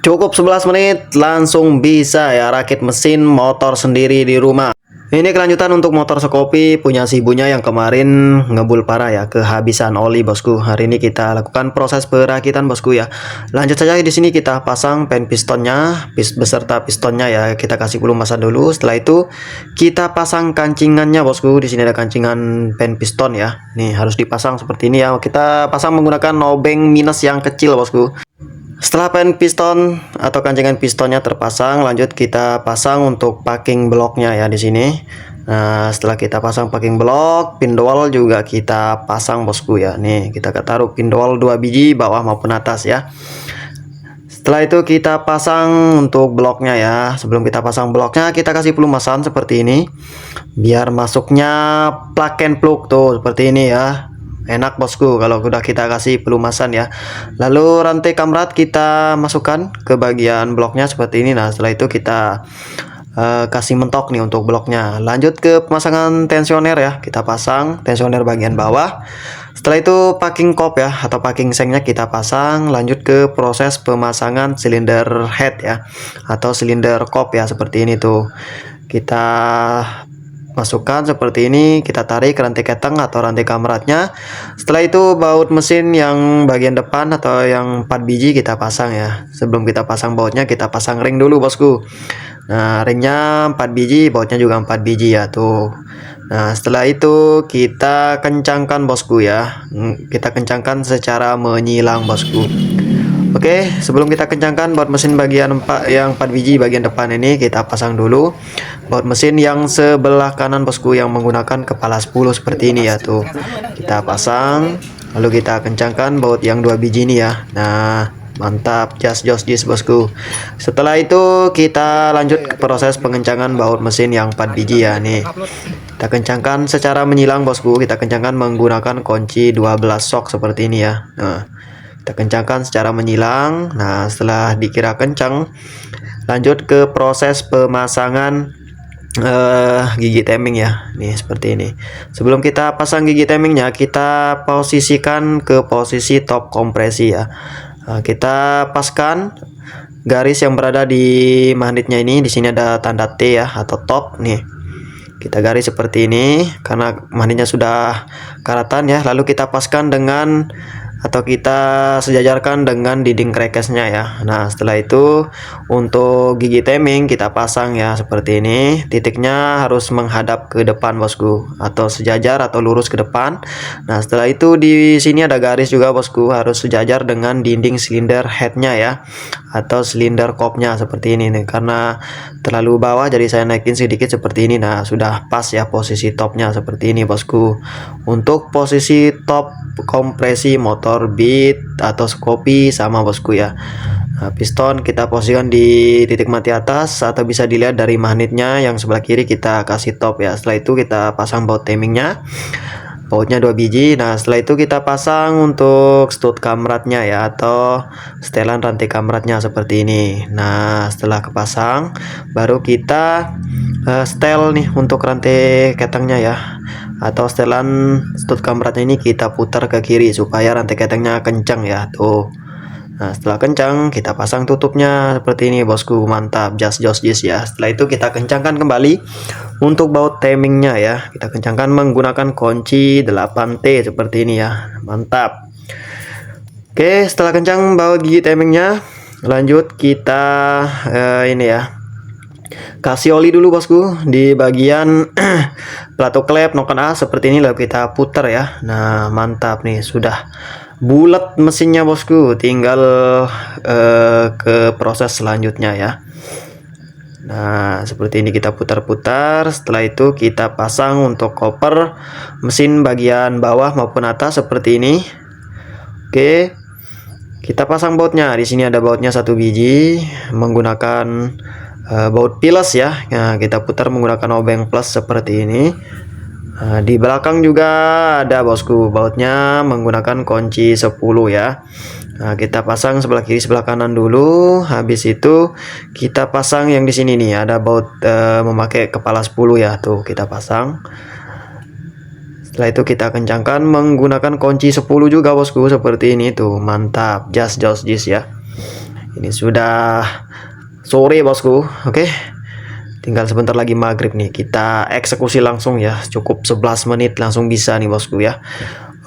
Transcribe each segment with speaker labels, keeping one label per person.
Speaker 1: Cukup 11 menit langsung bisa ya rakit mesin motor sendiri di rumah. Ini kelanjutan untuk motor Shkopi punya si ibunya yang kemarin ngebul parah ya, kehabisan oli bosku. Hari ini kita lakukan proses perakitan bosku ya. Lanjut saja di sini kita pasang pen pistonnya, beserta pistonnya ya. Kita kasih pelumasan dulu. Setelah itu kita pasang kancingannya bosku. Di sini ada kancingan pen piston ya. Nih harus dipasang seperti ini ya. Kita pasang menggunakan obeng minus yang kecil bosku. Setelah pen piston atau kancingan pistonnya terpasang, lanjut kita pasang untuk packing blocknya ya di sini. Nah, setelah kita pasang packing block, pin dowel juga kita pasang bosku ya. Nih, kita taruh pin dowel 2 biji bawah maupun atas ya. Setelah itu kita pasang untuk bloknya ya. Sebelum kita pasang bloknya, kita kasih pelumasan seperti ini. Biar masuknya plug and plug tuh seperti ini ya. Enak bosku kalau udah kita kasih pelumasan ya. Lalu rantai kamrat kita masukkan ke bagian bloknya seperti ini. Nah setelah itu kita kasih mentok nih untuk bloknya. Lanjut ke pemasangan tensioner ya. Kita pasang tensioner bagian bawah. Setelah itu packing kop ya atau packing sengnya kita pasang. Lanjut ke proses pemasangan silinder head ya atau silinder kop ya, seperti ini tuh. Kita masukkan seperti ini, kita tarik rantai keteng atau rantai kamratnya. Setelah itu baut mesin yang bagian depan atau yang 4 biji kita pasang ya. Sebelum kita pasang bautnya, kita pasang ring dulu bosku. Nah ringnya 4 biji, bautnya juga 4 biji ya tuh. Nah setelah itu kita kencangkan bosku ya. Kita kencangkan secara menyilang bosku. Oke, sebelum kita kencangkan baut mesin bagian 4 yang 4 biji bagian depan ini kita pasang dulu. Baut mesin yang sebelah kanan bosku yang menggunakan kepala 10 seperti ini ya tuh. Kita pasang, lalu kita kencangkan baut yang 2 biji ini ya. Nah, mantap, just bosku. Setelah itu kita lanjut ke proses pengencangan baut mesin yang 4 biji ya nih. Kita kencangkan secara menyilang bosku. Kita kencangkan menggunakan kunci 12 shock seperti ini ya. Nah, kita kencangkan secara menyilang. Nah setelah dikira kencang, lanjut ke proses pemasangan gigi timing ya. Nih seperti ini. Sebelum kita pasang gigi timingnya, kita posisikan ke posisi top kompresi ya. Nah, kita paskan garis yang berada di magnetnya ini. Di sini ada tanda T ya atau top nih. Kita garis seperti ini karena magnetnya sudah karatan ya. Lalu kita paskan dengan atau kita sejajarkan dengan dinding crankcase-nya ya. Nah setelah itu untuk gigi timing kita pasang ya seperti ini. Titiknya harus menghadap ke depan bosku atau sejajar atau lurus ke depan. Nah setelah itu di sini ada garis juga bosku, harus sejajar dengan dinding silinder headnya ya atau silinder kopnya seperti ini nih. Karena terlalu bawah jadi saya naikin sedikit seperti ini. Nah sudah pas ya posisi topnya seperti ini bosku. Untuk posisi top kompresi motor Beat atau Shkopi sama bosku ya. Nah, piston kita posisikan di titik mati atas atau bisa dilihat dari magnetnya yang sebelah kiri kita kasih top ya. Setelah itu kita pasang baut timingnya, bautnya 2 biji. Nah setelah itu kita pasang untuk stud kamratnya ya atau setelan rantai kamratnya seperti ini. Nah setelah kepasang baru kita setel nih untuk rantai ketengnya ya atau setelan stud kamratnya ini kita putar ke kiri supaya rantai ketengnya kencang ya tuh. Nah setelah kencang kita pasang tutupnya seperti ini bosku, mantap, just ya. Setelah itu kita kencangkan kembali untuk baut timingnya ya. Kita kencangkan menggunakan kunci 8T seperti ini ya, mantap. Oke, setelah kencang baut gigi timingnya, lanjut kita ini ya, kasih oli dulu bosku di bagian plato klep noken A seperti ini, lalu kita putar ya. Nah mantap nih, sudah bulat mesinnya bosku, tinggal ke proses selanjutnya ya. Nah seperti ini kita putar-putar. Setelah itu kita pasang untuk koper mesin bagian bawah maupun atas seperti ini. Oke, kita pasang bautnya. Di sini ada bautnya 1 biji menggunakan baut plus ya. Nah, kita putar menggunakan obeng plus seperti ini. Nah, di belakang juga ada bosku bautnya menggunakan kunci 10 ya. Nah, kita pasang sebelah kiri sebelah kanan dulu. Habis itu kita pasang yang di sini nih, ada baut memakai kepala 10 ya tuh, kita pasang. Setelah itu kita kencangkan menggunakan kunci 10 juga bosku seperti ini tuh, mantap, just ya. Ini sudah sore bosku. Oke, tinggal sebentar lagi maghrib nih, kita eksekusi langsung ya. Cukup 11 menit langsung bisa nih bosku ya.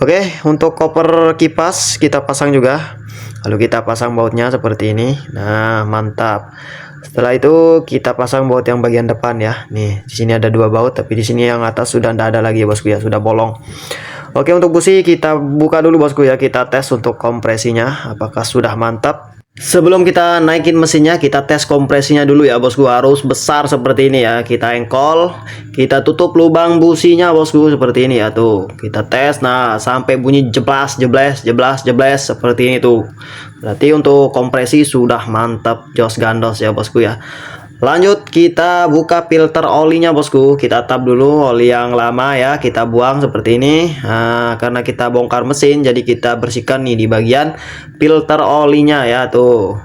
Speaker 1: Oke, untuk koper kipas kita pasang juga, lalu kita pasang bautnya seperti ini. Nah, mantap. Setelah itu kita pasang baut yang bagian depan ya. Nih, di sini ada 2 baut, tapi di sini yang atas sudah tidak ada lagi ya bosku ya, sudah bolong. Oke, untuk busi kita buka dulu bosku ya, kita tes untuk kompresinya apakah sudah mantap. Sebelum kita naikin mesinnya, kita tes kompresinya dulu ya bosku. Harus besar seperti ini ya. Kita engkol, kita tutup lubang businya bosku seperti ini ya. Tuh, kita tes. Nah, sampai bunyi jeblas jeblas jeblas jeblas seperti ini tuh. Berarti untuk kompresi sudah mantap, jos gandos ya bosku ya. Lanjut kita buka filter olinya bosku. Kita tap dulu oli yang lama ya, kita buang seperti ini. Nah, karena kita bongkar mesin, jadi kita bersihkan nih di bagian filter olinya ya. Tuh,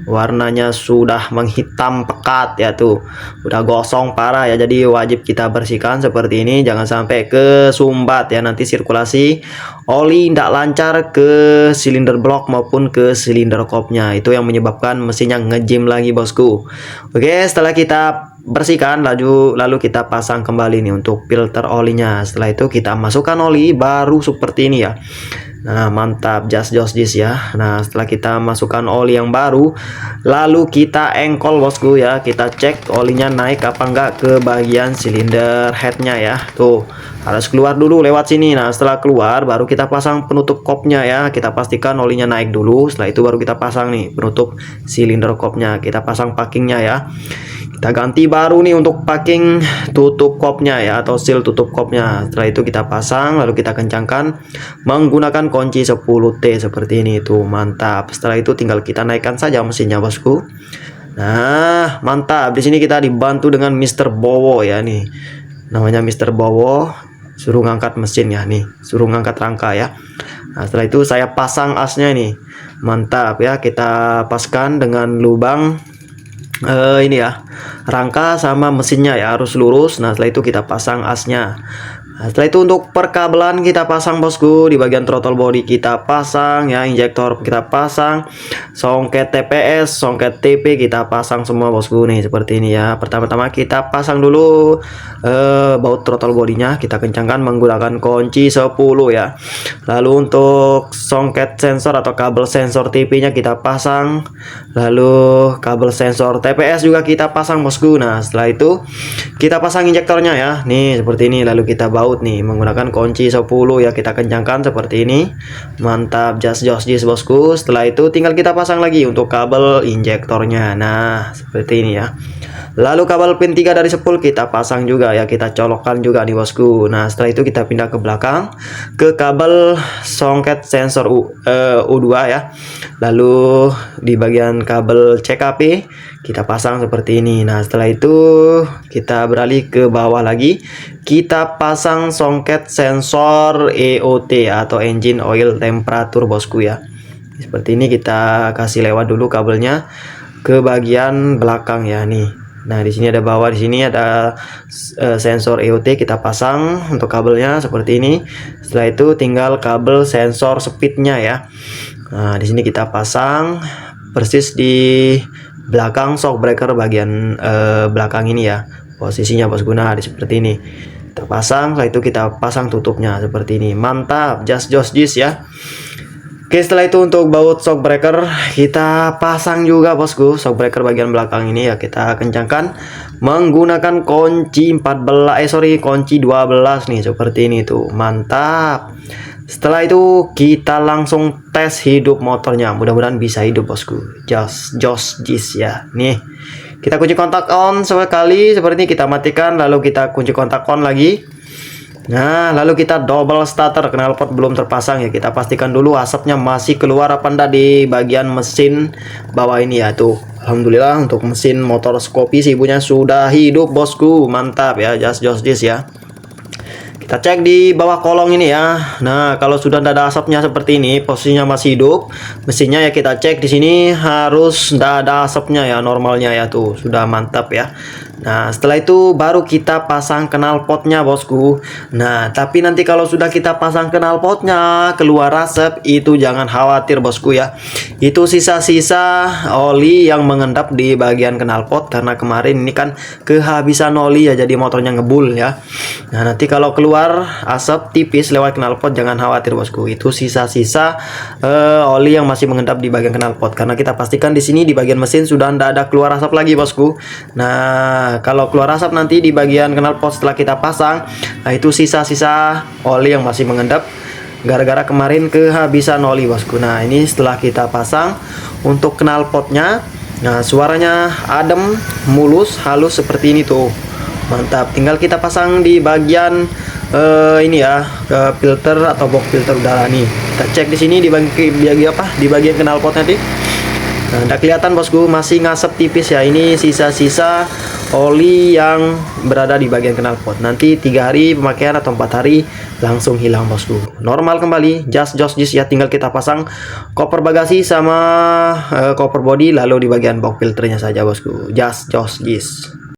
Speaker 1: warnanya sudah menghitam pekat ya, tuh udah gosong parah ya, jadi wajib kita bersihkan seperti ini, jangan sampai kesumbat ya, nanti sirkulasi oli tidak lancar ke silinder blok maupun ke silinder kopnya, itu yang menyebabkan mesinnya ngejim lagi bosku. Oke, setelah kita bersihkan lalu kita pasang kembali nih untuk filter olinya. Setelah itu kita masukkan oli baru seperti ini ya. Nah, mantap, just ya. Nah, setelah kita masukkan oli yang baru, lalu kita engkol bosku ya. Kita cek olinya naik apa enggak ke bagian silinder headnya ya. Tuh, harus keluar dulu lewat sini. Nah, setelah keluar baru kita pasang penutup kopnya ya. Kita pastikan olinya naik dulu. Setelah itu baru kita pasang nih penutup silinder kopnya. Kita pasang packingnya ya. Kita ganti baru nih untuk packing tutup kopnya ya, atau seal tutup kopnya. Setelah itu kita pasang, lalu kita kencangkan menggunakan kunci 10T seperti ini. Tuh, mantap. Setelah itu tinggal kita naikkan saja mesinnya bosku. Nah, mantap. Di sini kita dibantu dengan Mr. Bowo ya nih. Namanya Mr. Bowo. Suruh ngangkat mesin ya nih, suruh ngangkat rangka ya. Nah, setelah itu saya pasang asnya nih. Mantap ya, kita paskan dengan lubang ini ya, rangka sama mesinnya ya harus lurus. Nah, setelah itu kita pasang asnya. Nah, setelah itu untuk perkabelan kita pasang bosku, di bagian throttle body kita pasang ya, injektor kita pasang, songket TPS, songket TP kita pasang semua bosku nih seperti ini ya. Pertama-tama kita pasang dulu baut throttle bodinya, kita kencangkan menggunakan kunci 10 ya. Lalu untuk songket sensor atau kabel sensor TP nya kita pasang, lalu kabel sensor TPS juga kita pasang bosku. Nah, setelah itu kita pasang injektornya ya nih seperti ini, lalu kita baut nih menggunakan kunci 10 ya, kita kencangkan seperti ini. Mantap, just bosku. Setelah itu tinggal kita pasang lagi untuk kabel injektornya. Nah, seperti ini ya. Lalu kabel pin 3 dari spool kita pasang juga ya, kita colokkan juga nih bosku. Nah, setelah itu kita pindah ke belakang ke kabel songket sensor U2 ya. Lalu di bagian kabel CKP kita pasang seperti ini. Nah, setelah itu kita beralih ke bawah lagi, kita pasang songket sensor EOT atau engine oil temperature bosku ya. Seperti ini, kita kasih lewat dulu kabelnya ke bagian belakang ya nih. Nah, di sini ada bawah, di sini ada sensor EOT, kita pasang untuk kabelnya seperti ini. Setelah itu tinggal kabel sensor speednya ya. Nah, di sini kita pasang persis di belakang shock breaker bagian belakang ini ya. Posisinya bosku, nah seperti ini. Kita pasang, setelah itu kita pasang tutupnya seperti ini. Mantap, just ya. Oke, setelah itu untuk baut shock breaker kita pasang juga bosku. Shock breaker bagian belakang ini ya, kita kencangkan menggunakan kunci 12 nih seperti ini tuh. Mantap. Setelah itu kita langsung tes hidup motornya. Mudah-mudahan bisa hidup bosku. Just ya. Nih, kita kunci kontak on sekali seperti ini, kita matikan, lalu kita kunci kontak on lagi. Nah, lalu kita double starter, knalpot belum terpasang ya, kita pastikan dulu asapnya masih keluar apa enggak di bagian mesin bawah ini ya. Tuh, alhamdulillah untuk mesin motor Scoopy si ibunya sudah hidup bosku. Mantap ya, just ya. Kita cek di bawah kolong ini ya. Nah, kalau sudah tidak ada asapnya seperti ini, posisinya masih hidup, mesinnya ya kita cek di sini harus tidak ada asapnya ya, normalnya ya tuh, sudah mantap ya. Nah, setelah itu baru kita pasang knalpotnya bosku. Nah, tapi nanti kalau sudah kita pasang knalpotnya keluar asap, itu jangan khawatir bosku ya. Itu sisa-sisa oli yang mengendap di bagian knalpot karena kemarin ini kan kehabisan oli ya, jadi motornya ngebul ya. Nah, nanti kalau keluar asap tipis lewat knalpot jangan khawatir bosku. Itu sisa-sisa oli yang masih mengendap di bagian knalpot karena kita pastikan di sini di bagian mesin sudah tidak ada keluar asap lagi bosku. Nah, kalau keluar asap nanti di bagian knalpot setelah kita pasang, nah itu sisa-sisa oli yang masih mengendap gara-gara kemarin kehabisan oli bosku. Nah, ini setelah kita pasang untuk knalpotnya, nah suaranya adem, mulus, halus seperti ini tuh. Mantap, tinggal kita pasang di bagian ini ya, ke filter atau box filter udara nih. Kita cek di sini di bagian apa? Di bagian knalpotnya nih. Nah, tidak kelihatan bosku, masih ngasap tipis ya. Ini sisa-sisa oli yang berada di bagian knalpot. Nanti 3 hari pemakaian atau 4 hari langsung hilang bosku. Normal kembali, just ya. Tinggal kita pasang koper bagasi sama koper body, lalu di bagian box filternya saja bosku. Just